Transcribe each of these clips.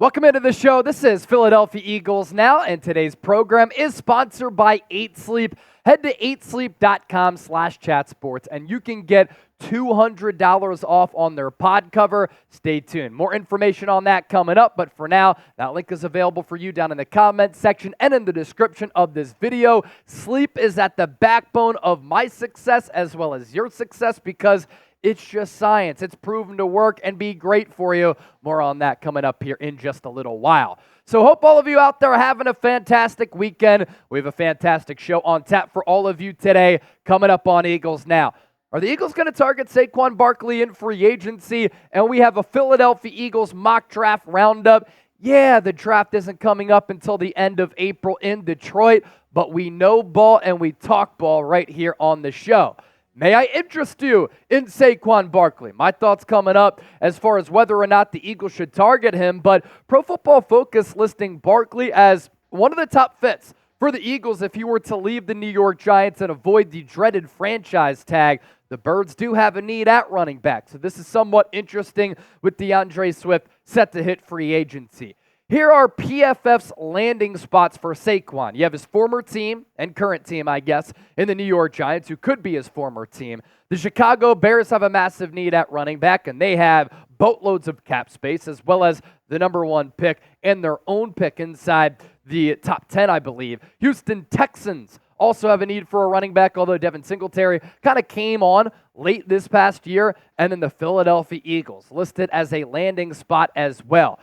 Welcome into the show. This is Philadelphia Eagles Now, and today's program is sponsored by 8 Sleep. Head to 8sleep.com/chatsports, and you can get $200 off on their pod cover. Stay tuned. More information on that coming up, but for now, that link is available for you down in the comments section and in the description of this video. Sleep is at the backbone of my success as well as your success because it's just science. It's proven to work and be great for you. More on that coming up here in just a little while. So hope all of you out there are having a fantastic weekend. We have a fantastic show on tap for all of you today coming up on Eagles Now. Are the Eagles going to target Saquon Barkley in free agency? And we have a Philadelphia Eagles mock draft roundup. Yeah, the draft isn't coming up until the end of April in Detroit, but we know ball and we talk ball right here on the show. May I interest you in Saquon Barkley? My thoughts coming up as far as whether or not the Eagles should target him, but Pro Football Focus listing Barkley as one of the top fits for the Eagles if he were to leave the New York Giants and avoid the dreaded franchise tag. The Birds do have a need at running back, so this is somewhat interesting with DeAndre Swift set to hit free agency. Here are PFF's landing spots for Saquon. You have his former team and current team, I guess, in the New York Giants, who could be his former team. The Chicago Bears have a massive need at running back, and they have boatloads of cap space, as well as the number 1 pick and their own pick inside the top 10, I believe. Houston Texans also have a need for a running back, although Devin Singletary kind of came on late this past year. And then the Philadelphia Eagles listed as a landing spot as well.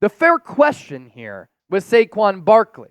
The fair question here with Saquon Barkley,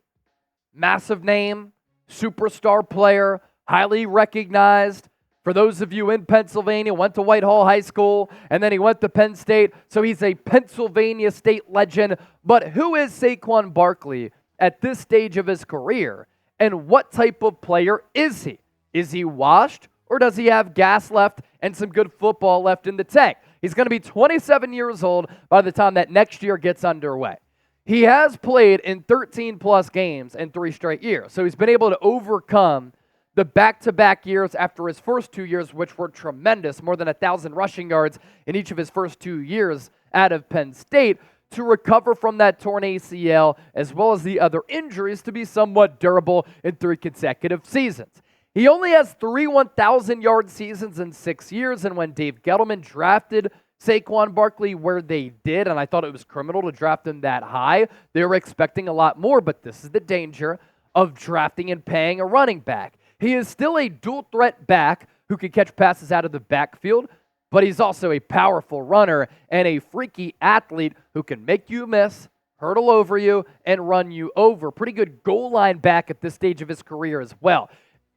massive name, superstar player, highly recognized. For those of you in Pennsylvania, went to Whitehall High School, and then he went to Penn State, so he's a Pennsylvania State legend. But who is Saquon Barkley at this stage of his career, and what type of player is he? Is he washed, or does he have gas left and some good football left in the tank? He's going to be 27 years old by the time that next year gets underway. He has played in 13-plus games in 3 straight years, so he's been able to overcome the back-to-back years after his first 2 years, which were tremendous, more than 1,000 rushing yards in each of his first 2 years out of Penn State, to recover from that torn ACL, as well as the other injuries, to be somewhat durable in 3 consecutive seasons. He only has 3 1,000-yard seasons in 6 years, and when Dave Gettleman drafted Saquon Barkley where they did, and I thought it was criminal to draft him that high, they were expecting a lot more, but this is the danger of drafting and paying a running back. He is still a dual-threat back who can catch passes out of the backfield, but he's also a powerful runner and a freaky athlete who can make you miss, hurdle over you, and run you over. Pretty good goal line back at this stage of his career as well.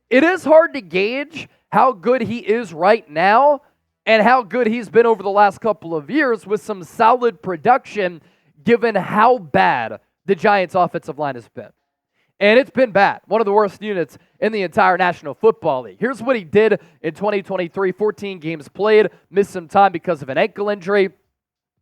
It is hard to gauge how good he is right now and how good he's been over the last couple of years with some solid production given how bad the Giants' offensive line has been. And it's been bad. One of the worst units in the entire National Football League. Here's what he did in 2023. 14 games played, missed some time because of an ankle injury.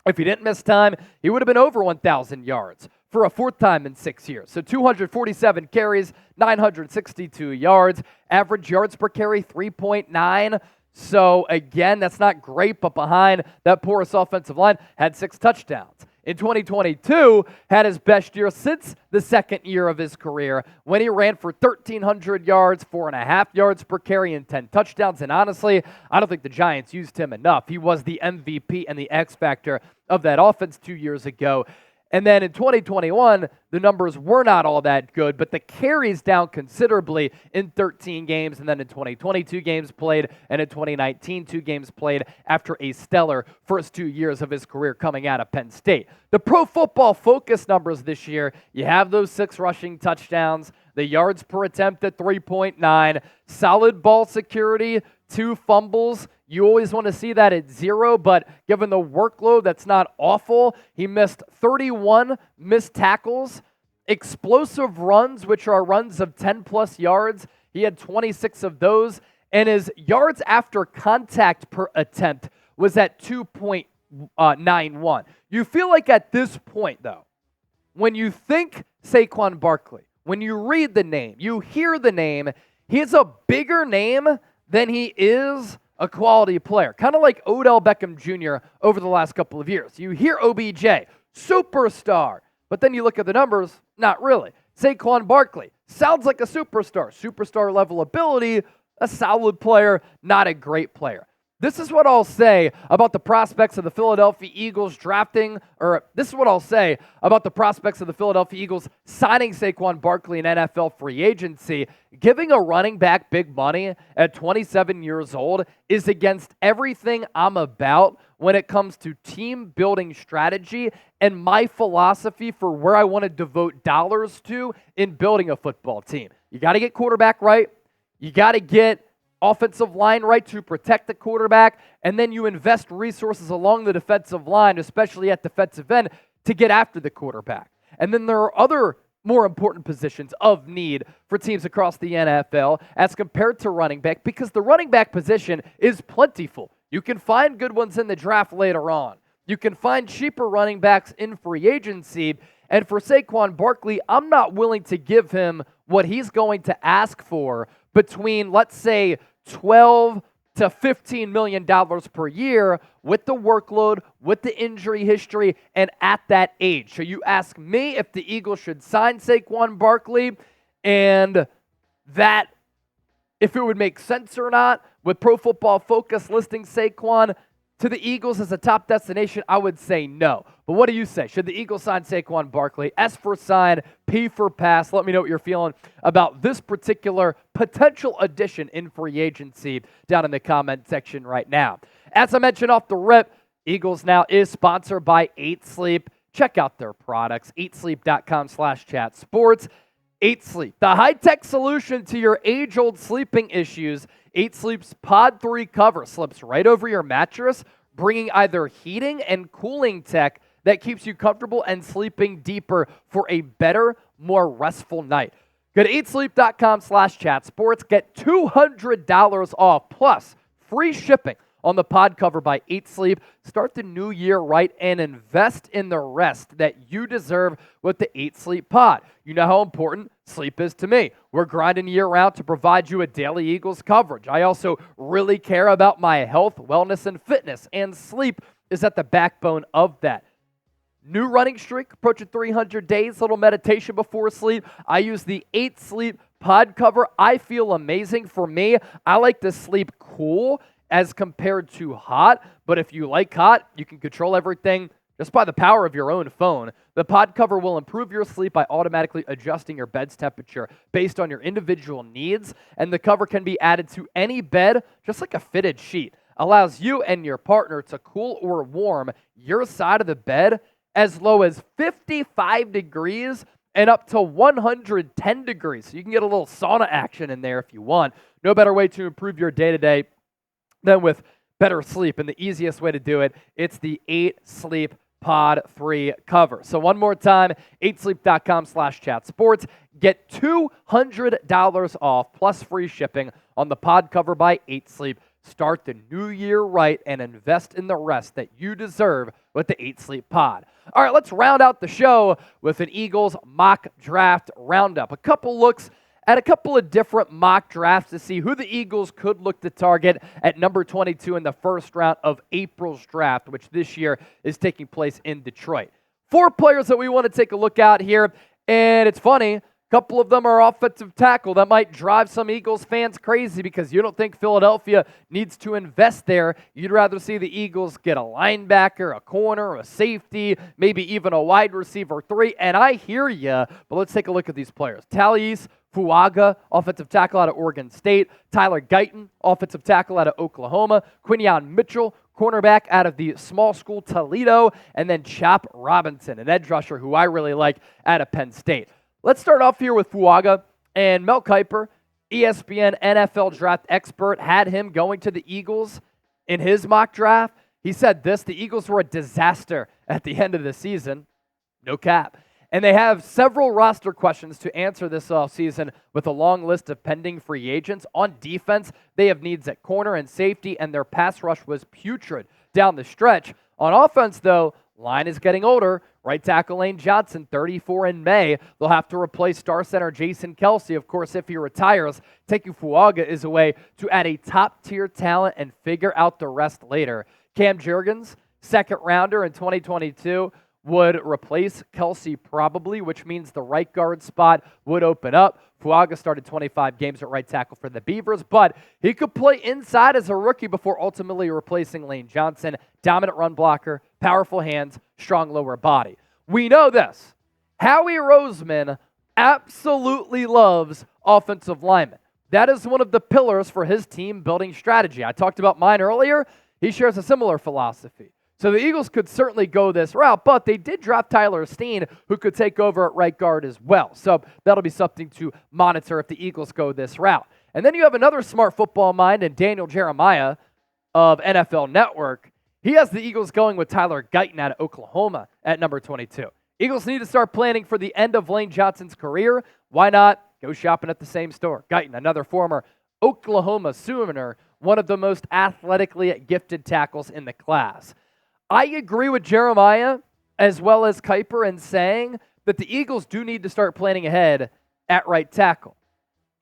If he didn't miss time, he would have been over 1,000 yards for a 4th time in 6 years. So 247 carries, 962 yards. Average yards per carry, 3.9. So again, that's not great, but behind that porous offensive line, had 6 touchdowns. In 2022, had his best year since the second year of his career when he ran for 1,300 yards, 4.5 yards per carry, and 10 touchdowns. And honestly, I don't think the Giants used him enough. He was the MVP and the X factor of that offense 2 years ago. And then in 2021, the numbers were not all that good, but the carries down considerably in 13 games, and then in 2020, 2 games played, and in 2019, 2 games played after a stellar first 2 years of his career coming out of Penn State. The Pro Football Focus numbers this year, you have those 6 rushing touchdowns, the yards per attempt at 3.9, solid ball security, 2 fumbles. You always want to see that at 0, but given the workload, that's not awful. He missed 31 missed tackles, explosive runs, which are runs of 10-plus yards. He had 26 of those, and his yards after contact per attempt was at 2.91. You feel like at this point, though, when you think Saquon Barkley, when you read the name, you hear the name, he's a bigger name than he is a quality player. Kind of like Odell Beckham Jr. over the last couple of years. You hear OBJ, superstar. But then you look at the numbers, not really. Saquon Barkley sounds like a superstar level ability, a solid player, not a great player. This is what I'll say about the prospects of the Philadelphia Eagles signing Saquon Barkley in NFL free agency. Giving a running back big money at 27 years old is against everything I'm about when it comes to team building strategy and my philosophy for where I want to devote dollars to in building a football team. You got to get quarterback right. You got to get offensive line right to protect the quarterback, and then you invest resources along the defensive line, especially at defensive end, to get after the quarterback. And then there are other more important positions of need for teams across the NFL as compared to running back, because the running back position is plentiful. You can find good ones in the draft later on. You can find cheaper running backs in free agency, and for Saquon Barkley, I'm not willing to give him what he's going to ask for between, let's say, $12 to $15 million per year with the workload, with the injury history, and at that age. So you ask me if the Eagles should sign Saquon Barkley and that if it would make sense or not, with Pro Football Focus listing Saquon to the Eagles as a top destination, I would say no. But what do you say? Should the Eagles sign Saquon Barkley? S for sign, P for pass. Let me know what you're feeling about this particular potential addition in free agency down in the comment section right now. As I mentioned off the rip, Eagles Now is sponsored by 8 Sleep. Check out their products, 8sleep.com/chatsports. 8 Sleep, the high-tech solution to your age-old sleeping issues. 8 Sleep's Pod 3 cover slips right over your mattress, bringing either heating and cooling tech that keeps you comfortable and sleeping deeper for a better, more restful night. Go to 8sleep.com/chatsports. Get $200 off plus free shipping on the pod cover by 8 Sleep. Start the new year right and invest in the rest that you deserve with the 8 Sleep pod. You know how important sleep is to me. We're grinding year-round to provide you a daily Eagles coverage. I also really care about my health, wellness, and fitness, and sleep is at the backbone of that. New running streak, approaching 300 days, little meditation before sleep. I use the 8 Sleep pod cover. I feel amazing. For me, I like to sleep cool as compared to hot, but if you like hot, you can control everything just by the power of your own phone. The pod cover will improve your sleep by automatically adjusting your bed's temperature based on your individual needs, and the cover can be added to any bed, just like a fitted sheet. Allows you and your partner to cool or warm your side of the bed as low as 55 degrees and up to 110 degrees. So you can get a little sauna action in there if you want. No better way to improve your day-to-day than with better sleep. And the easiest way to do it, it's the 8 Sleep Pod 3 cover. So one more time, 8sleep.com/chatsports. Get $200 off plus free shipping on the pod cover by 8 Sleep. Start the new year right and invest in the rest that you deserve with the 8 Sleep pod. All right, let's round out the show with an Eagles mock draft roundup. A couple looks at a couple of different mock drafts to see who the Eagles could look to target at number 22 in the first round of April's draft, which this year is taking place in Detroit. 4 players that we want to take a look at here, and it's funny, a couple of them are offensive tackle. That might drive some Eagles fans crazy because you don't think Philadelphia needs to invest there. You'd rather see the Eagles get a linebacker, a corner, a safety, maybe even a wide receiver 3, and I hear you, but let's take a look at these players. Taliese, Fuaga, offensive tackle out of Oregon State. Tyler Guyton, offensive tackle out of Oklahoma. Quinyon Mitchell, cornerback out of the small school Toledo. And then Chop Robinson, an edge rusher who I really like out of Penn State. Let's start off here with Fuaga. And Mel Kiper, ESPN NFL draft expert, had him going to the Eagles in his mock draft. He said this: the Eagles were a disaster at the end of the season. No cap. And they have several roster questions to answer this offseason with a long list of pending free agents. On defense, they have needs at corner and safety, and their pass rush was putrid down the stretch. On offense, though, line is getting older. Right tackle Lane Johnson, 34 in May. They'll have to replace star center Jason Kelce, of course, if he retires. Taking Fuaga is a way to add a top-tier talent and figure out the rest later. Cam Jurgens, second rounder in 2022, would replace Kelsey probably, which means the right guard spot would open up. Fuaga started 25 games at right tackle for the Beavers, but he could play inside as a rookie before ultimately replacing Lane Johnson. Dominant run blocker, powerful hands, strong lower body. We know this. Howie Roseman absolutely loves offensive linemen. That is one of the pillars for his team building strategy. I talked about mine earlier. He shares a similar philosophy. So the Eagles could certainly go this route, but they did draft Tyler Steen, who could take over at right guard as well. So that'll be something to monitor if the Eagles go this route. And then you have another smart football mind in Daniel Jeremiah of NFL Network. He has the Eagles going with Tyler Guyton out of Oklahoma at number 22. Eagles need to start planning for the end of Lane Johnson's career. Why not go shopping at the same store? Guyton, another former Oklahoma Sooner, one of the most athletically gifted tackles in the class. I agree with Jeremiah as well as Kuiper in saying that the Eagles do need to start planning ahead at right tackle.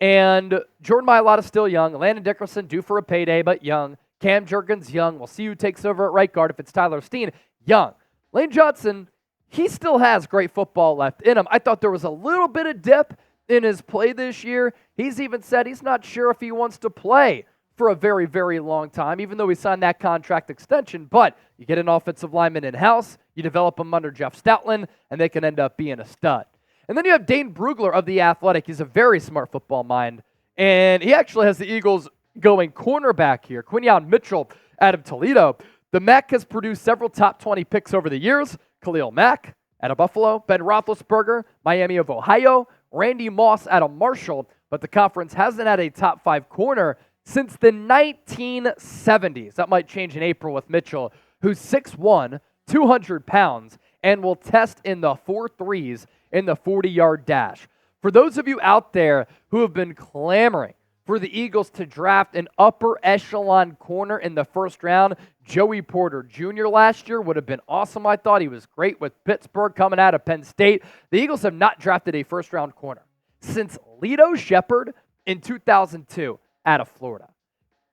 And Jordan Mailata's still young. Landon Dickerson due for a payday, but young. Cam Jurgens, young. We'll see who takes over at right guard if it's Tyler Steen. Young. Lane Johnson, he still has great football left in him. I thought there was a little bit of dip in his play this year. He's even said he's not sure if he wants to play for a very, very long time, even though he signed that contract extension. But you get an offensive lineman in-house, you develop him under Jeff Stoutland, and they can end up being a stud. And then you have Dane Brugler of The Athletic. He's a very smart football mind, and he actually has the Eagles going cornerback here. Quinyon Mitchell out of Toledo. The MAC has produced several top 20 picks over the years. Khalil Mack out of Buffalo, Ben Roethlisberger, Miami of Ohio, Randy Moss out of Marshall, but the conference hasn't had a top 5 corner since the 1970s. That might change in April with Mitchell, who's 6'1", 200 pounds, and will test in the 4.3s in the 40-yard dash. For those of you out there who have been clamoring for the Eagles to draft an upper echelon corner in the first round, Joey Porter Jr. last year would have been awesome. I thought he was great with Pittsburgh coming out of Penn State. The Eagles have not drafted a first-round corner since Lito Shepherd in 2002 out of Florida.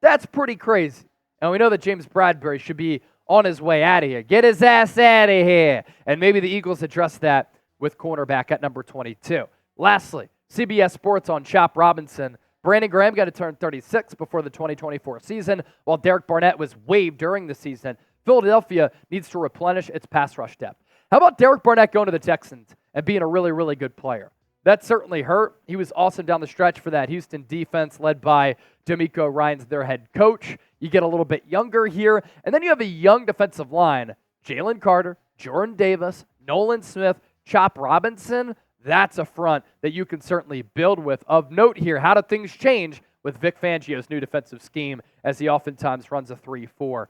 That's pretty crazy. And we know that James Bradbury should be on his way out of here. Get his ass out of here. And maybe the Eagles address that with cornerback at number 22. Lastly, CBS Sports on Chop Robinson. Brandon Graham got to turn 36 before the 2024 season, while Derek Barnett was waived during the season. Philadelphia needs to replenish its pass rush depth. How about Derek Barnett going to the Texans and being a really, really good player? That certainly hurt. He was awesome down the stretch for that Houston defense led by D'Amico Ryans, their head coach. You get a little bit younger here. And then you have a young defensive line. Jalen Carter, Jordan Davis, Nolan Smith, Chop Robinson. That's a front that you can certainly build with. Of note here, how do things change with Vic Fangio's new defensive scheme as he oftentimes runs a 3-4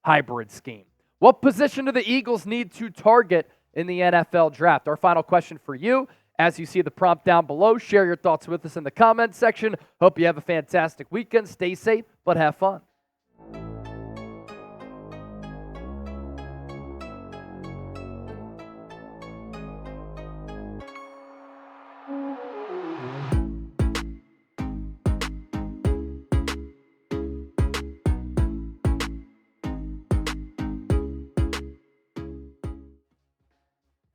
hybrid scheme? What position do the Eagles need to target in the NFL draft? Our final question for you. As you see the prompt down below, share your thoughts with us in the comments section. Hope you have a fantastic weekend. Stay safe, but have fun.